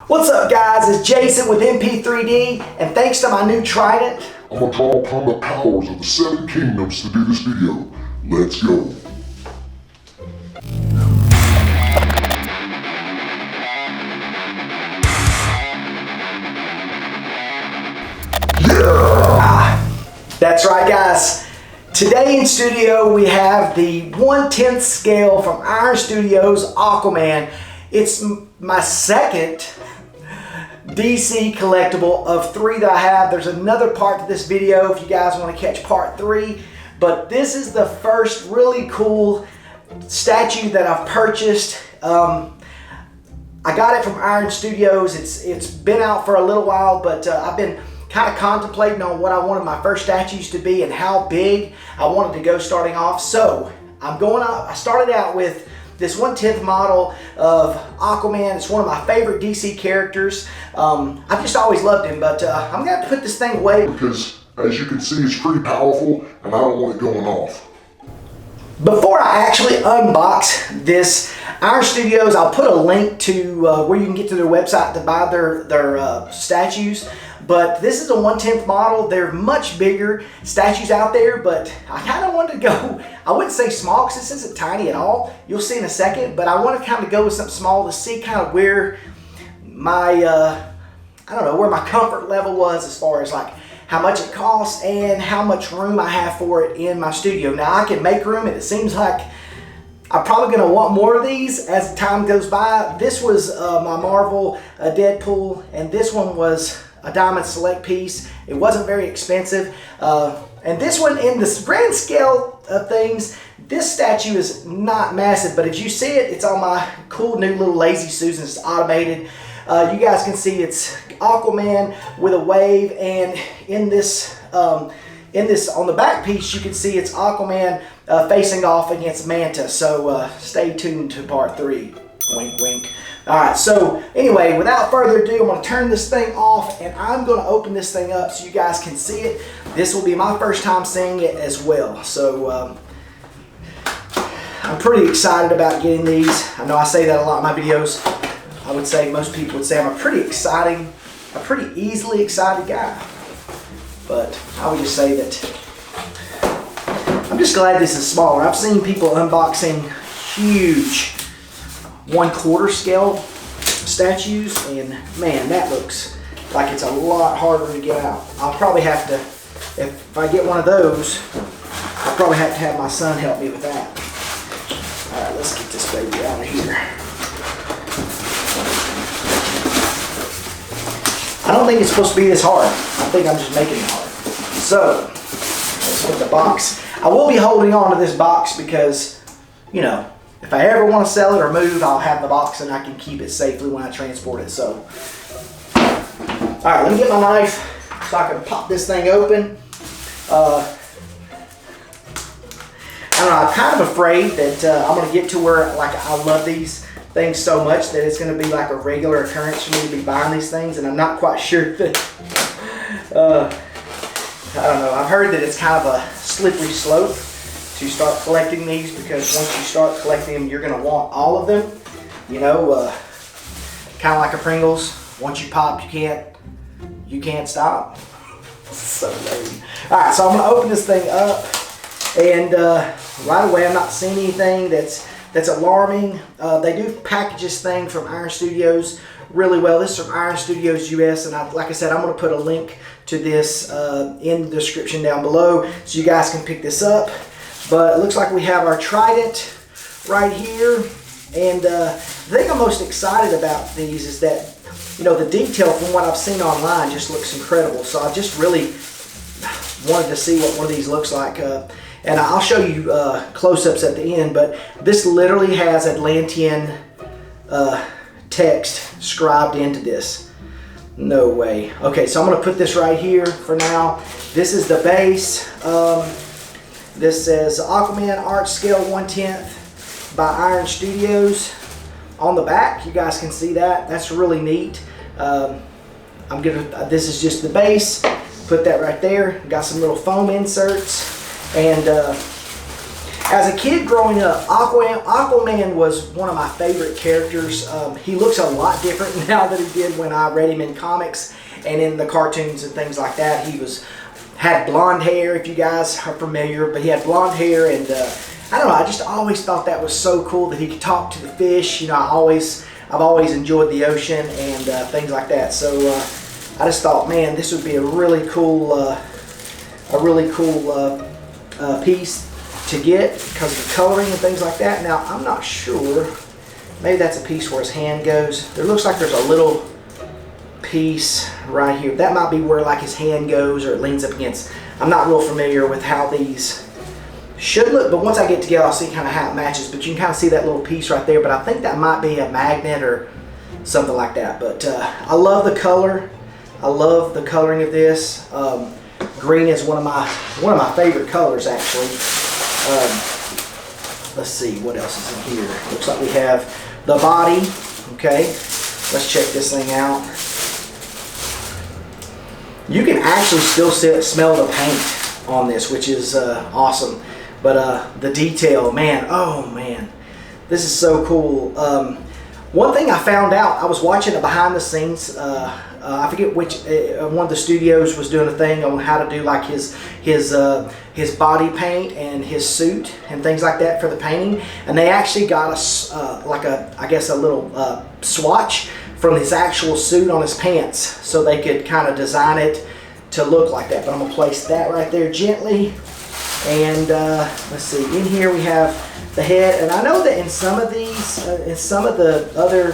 What's up, guys? It's Jason with MP3D, and thanks to my new trident, I'm gonna draw upon the powers of the 7 kingdoms to do this video. Let's go. That's right, guys. Today in studio we have the 1/10 scale from Iron Studios Aquaman. It's my second DC collectible of 3 that I have. There's another part to this video if you guys want to catch part 3, but this is the first really cool statue that I've purchased. I got it from Iron Studios. It's been out for a little while, but I've been kind of contemplating on what I wanted my first statues to be and how big I wanted to go starting off. So I started out with this 1/10 model of Aquaman. It's one of my favorite DC characters. I've just always loved him, but I'm gonna have to put this thing away Because as you can see, it's pretty powerful and I don't want it going off. Before I actually unbox this, Iron Studios, I'll put a link to where you can get to their website to buy their statues. But this is a 1/10 model. They're much bigger statues out there, but I kind of wanted to go, I wouldn't say small because this isn't tiny at all. You'll see in a second, but I want to kind of go with something small to see kind of where my, I don't know, where my comfort level was as far as like how much it costs and how much room I have for it in my studio. Now I can make room, and it seems like I'm probably going to want more of these as time goes by. This was my Marvel Deadpool, and this one was a Diamond Select piece. It wasn't very expensive. And this one, in the grand scale of things, this statue is not massive, but if you see it, it's on my cool new little Lazy Susan. It's automated. You guys can see it's Aquaman with a wave, and in this on the back piece, you can see it's Aquaman facing off against Manta. So stay tuned to part 3. Wink, wink. All right, so anyway, without further ado, I'm going to turn this thing off, and I'm going to open this thing up so you guys can see it. This will be my first time seeing it as well. So I'm pretty excited about getting these. I know I say that a lot in my videos. I would say most people would say I'm a pretty easily excited guy. But I would just say that I'm just glad this is smaller. I've seen people unboxing huge 1/4 scale statues, and man, that looks like it's a lot harder to get out. I'll probably have to, if I get one of those, I'll probably have to have my son help me with that. All right, let's get this baby out of here. I don't think it's supposed to be this hard. I think I'm just making it hard. So, let's put the box. I will be holding on to this box because, you know, if I ever want to sell it or move, I'll have the box and I can keep it safely when I transport it. So, all right, let me get my knife so I can pop this thing open. I don't know, I'm kind of afraid that I'm going to get to where, like, I love these things so much that it's going to be like a regular occurrence for me to be buying these things, and I'm not quite sure that, I don't know, I've heard that it's kind of a slippery slope to start collecting these, because once you start collecting them, you're going to want all of them, you know, kind of like a Pringles. Once you pop, you can't stop. So lame. All right, so I'm going to open this thing up, and right away, I'm not seeing anything that's alarming. They do package this thing from Iron Studios really well. This is from Iron Studios US, and like I said, I'm going to put a link to this in the description down below so you guys can pick this up. But it looks like we have our trident right here, and the thing I'm most excited about these is that, you know, the detail from what I've seen online just looks incredible. So I just really wanted to see what one of these looks like. And I'll show you close-ups at the end, but this literally has Atlantean text scribed into this. No way. Okay, so I'm going to put this right here for now. This is the base. This says Aquaman Art Scale 1/10 by Iron Studios. On the back, you guys can see that. That's really neat. This is just the base. Put that right there. Got some little foam inserts. And As a kid growing up, Aquaman was one of my favorite characters. He looks a lot different now than he did when I read him in comics and in the cartoons and things like that. He had blonde hair, if you guys are familiar, but he had blonde hair, and I don't know, I just always thought that was so cool that he could talk to the fish. You know, I've always enjoyed the ocean and things like that. So I just thought, man, this would be a really cool piece to get because of the coloring and things like that. Now, I'm not sure. Maybe that's a piece where his hand goes. There looks like there's a little piece right here. That might be where like his hand goes or it leans up against. I'm not real familiar with how these should look, but once I get together, I'll see kind of how it matches. But you can kind of see that little piece right there. But I think that might be a magnet or something like that. But I love the color. I love the coloring of this. Green is one of my favorite colors, actually. Let's see what else is in here. Looks like we have the body. Okay, let's check this thing out. You can actually still smell the paint on this, which is awesome. But the detail, man, oh man, this is so cool. One thing I found out, I was watching a behind the scenes, I forget which, one of the studios was doing a thing on how to do like his body paint and his suit and things like that for the painting. And they actually got I guess a little swatch from his actual suit on his pants so they could kind of design it to look like that. But I'm gonna place that right there gently. And let's see, in here we have the head. And I know that in some of these, in some of the other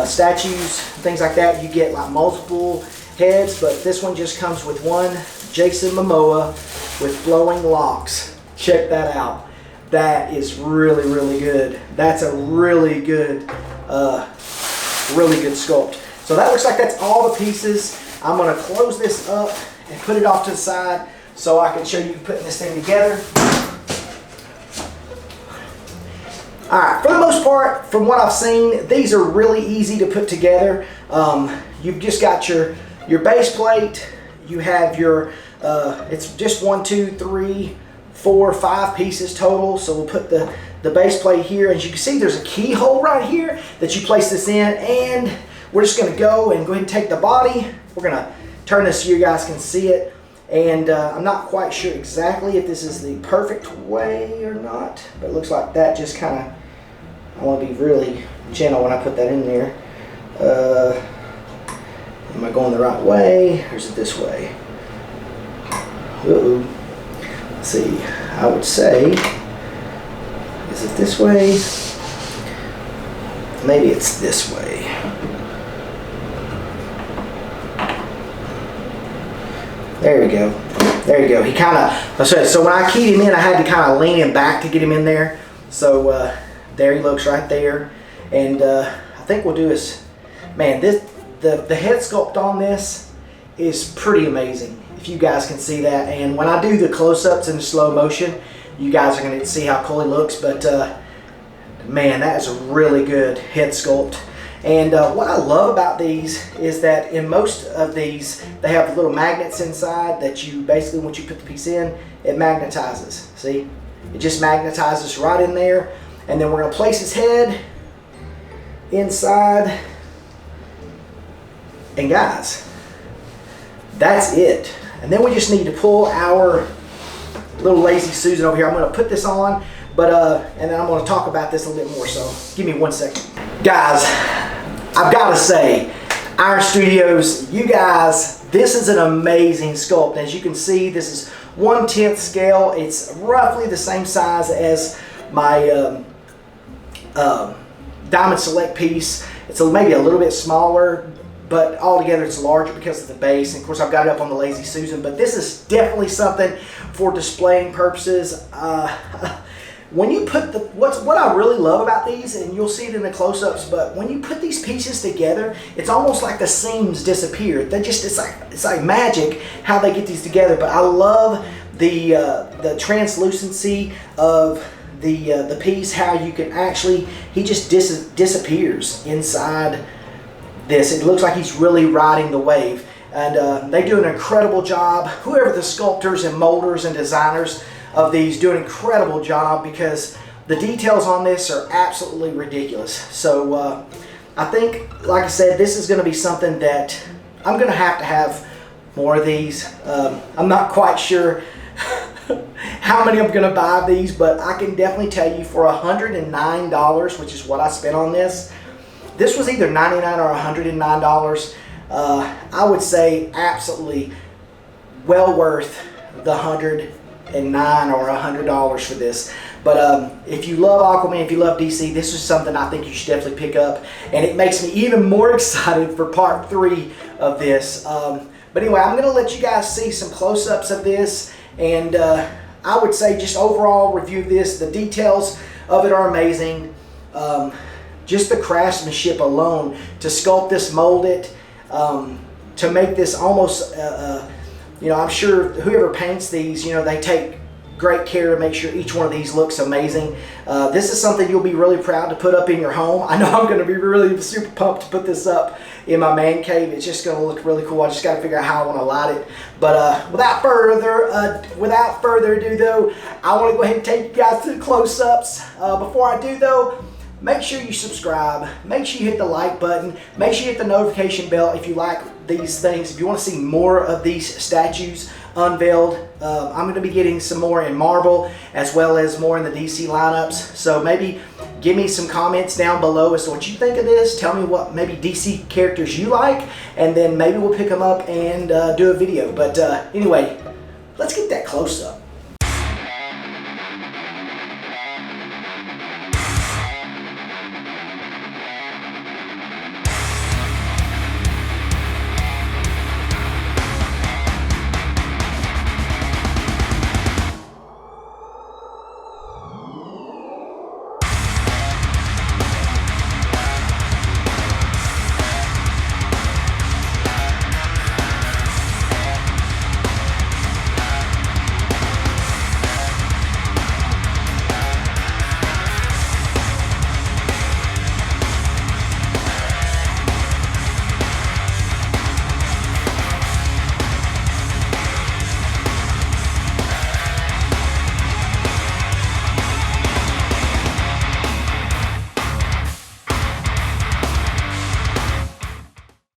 statues, things like that, you get like multiple heads, but this one just comes with one Jason Momoa with flowing locks. Check that out. That is really, really good. That's a really good sculpt. So that looks like that's all the pieces. I'm going to close this up and put it off to the side so I can show you putting this thing together. Alright, for the most part, from what I've seen, these are really easy to put together. You've just got your base plate. You have your, it's just 1, 2, 3, 4, 5 pieces total. So we'll put the base plate here. As you can see, there's a keyhole right here that you place this in. And we're just going to go ahead and take the body. We're going to turn this so you guys can see it. And I'm not quite sure exactly if this is the perfect way or not. But it looks like that just kind of, I want to be really gentle when I put that in there. Am I going the right way, or is it this way? Uh-oh. Let's see. I would say, is it this way? Maybe it's this way. There we go. There you go. He kind of, so when I keyed him in, I had to kind of lean him back to get him in there. So there he looks right there. And I think we'll do is, man, the head sculpt on this is pretty amazing. If you guys can see that. And when I do the close-ups in slow motion, you guys are going to see how cool he looks. But man, that is a really good head sculpt. And what I love about these is that in most of these, they have little magnets inside that you basically, once you put the piece in, it magnetizes. See? It just magnetizes right in there. And then we're going to place his head inside. And guys, that's it. And then we just need to pull our little Lazy Susan over here. I'm going to put this on, but and then I'm going to talk about this a little bit more. So give me 1 second. Guys, I've got to say, Iron Studios, you guys, this is an amazing sculpt. As you can see, this is 1/10 scale. It's roughly the same size as my Diamond Select piece. It's maybe a little bit smaller, but altogether it's larger because of the base. And of course, I've got it up on the Lazy Susan, but this is definitely something for displaying purposes. When you put what I really love about these, and you'll see it in the close-ups, but when you put these pieces together, it's almost like the seams disappear. It's like magic how they get these together. But I love the translucency of the piece, how you can actually, he just disappears inside this. It looks like he's really riding the wave. And they do an incredible job. Whoever the sculptors and molders and designers of these do an incredible job because the details on this are absolutely ridiculous. So I think, like I said, this is going to be something that I'm going to have more of these. I'm not quite sure how many I'm going to buy of these, but I can definitely tell you for $109, which is what I spent on this. This was either $99 or $109. I would say absolutely well worth the $109 or $100 for this. But if you love Aquaman, if you love DC, this is something I think you should definitely pick up. And it makes me even more excited for part 3 of this. But anyway, I'm going to let you guys see some close-ups of this. And I would say just overall review of this. The details of it are amazing. Just the craftsmanship alone to sculpt this, mold it, to make this almost, you know, I'm sure whoever paints these, you know, they take great care to make sure each one of these looks amazing. This is something you'll be really proud to put up in your home. I know I'm going to be really super pumped to put this up in my man cave. It's just going to look really cool. I just got to figure out how I want to light it. But without further ado, though, I want to go ahead and take you guys to the close-ups. Before I do, though, make sure you subscribe. Make sure you hit the like button. Make sure you hit the notification bell if you like these things. If you want to see more of these statues unveiled, I'm going to be getting some more in Marvel as well as more in the DC lineups. So maybe give me some comments down below as to what you think of this. Tell me what maybe DC characters you like, and then maybe we'll pick them up and do a video. But anyway, let's get that close up.